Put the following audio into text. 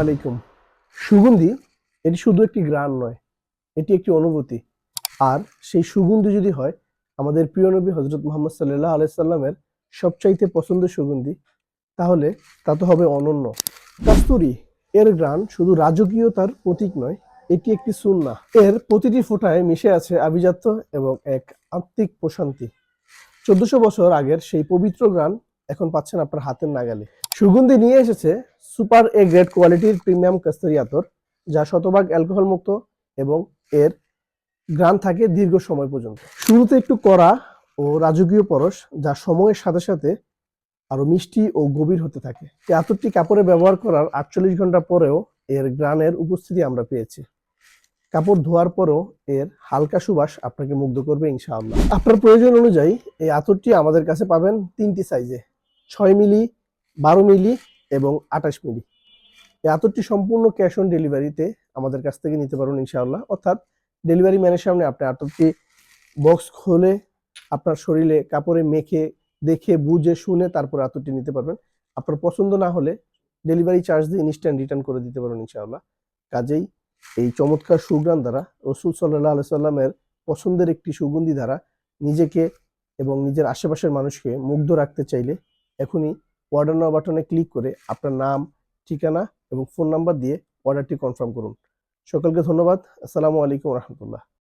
আলাইকুম। সুগন্ধি এটি শুধু একটি ঘ্রাণ নয়, এটি একটি অনুভূতি। আর সেই সুগন্ধি যদি হয় আমাদের প্রিয় নবী হযরত মুহাম্মদ সাল্লাল্লাহু আলাইহি সাল্লামের সবচাইতে পছন্দের সুগন্ধি, তাহলে তা তো হবে অনন্য। কস্তুরী এর ঘ্রাণ শুধু রাজকীয়তার প্রতীক নয়, এটি একটি সুন্নাহ। এর প্রতিটি ফোঁটায় মিশে আছে আভিজাত্য এবং এক আত্মিক প্রশান্তি। 1400 বছর আগের সেই পবিত্র ঘ্রাণ এখন পাচ্ছেন আপনার হাতের নাগালে। সুগন্ধি নিয়ে এসেছে সুপার এ গ্রেড কোয়ালিটির প্রিমিয়াম কস্তুরী আতর, যা শতভাগ অ্যালকোহল মুক্ত এবং এর ঘ্রাণ থাকে দীর্ঘ সময় পর্যন্ত। শুরুতে একটু কড়া ও রাজকীয় পরশ, যা সময়ের সাথে সাথে আরো মিষ্টি ও গভীর হতে থাকে। এই আতরটি কাপড়ে ব্যবহার করার 48 ঘন্টা পরেও এর ঘ্রাণের উপস্থিতি আমরা পেয়েছি। কাপড় ধোয়ার পরও এর হালকা সুবাস আপনাকে মুগ্ধ করবে ইনশাআল্লাহ। আপনার প্রয়োজন অনুযায়ী এই আতরটি আমাদের কাছে পাবেন 3টি সাইজে: 6 মিলি, 12 মিলি এবং 28 মিলি। এই আতরটি সম্পূর্ণ ক্যাশ অন ডেলিভারিতে আমাদের কাছ থেকে নিতে পারবেন ইনশাআল্লাহ। অর্থাৎ ডেলিভারি ম্যানের সামনে আপনি আতরটি বক্স খুলে আপনার শরীরে কাপড়ে মেখে দেখে বুঝে শুনে তারপর আতরটি নিতে পারবেন। আপনার পছন্দ না হলে ডেলিভারি চার্জ দিয়ে ইনস্ট্যান্ট রিটার্ন করে দিতে পারবেন ইনশাআল্লাহ। কাজেই এই চমৎকার সুঘ্রাণ দ্বারা রাসূল সাল্লাল্লাহু আলাইহি সাল্লামের পছন্দের একটি সুগন্ধি দ্বারা নিজেকে এবং নিজের আশেপাশের মানুষকে মুগ্ধ রাখতে চাইলে এখনই অর্ডার নাও বাটনে ক্লিক করে আপনার নাম, ঠিকানা এবং ফোন নাম্বার দিয়ে অর্ডারটি কনফার্ম করুন। সকলকে ধন্যবাদ। আসসালামু আলাইকুম রহমতুল্লাহ।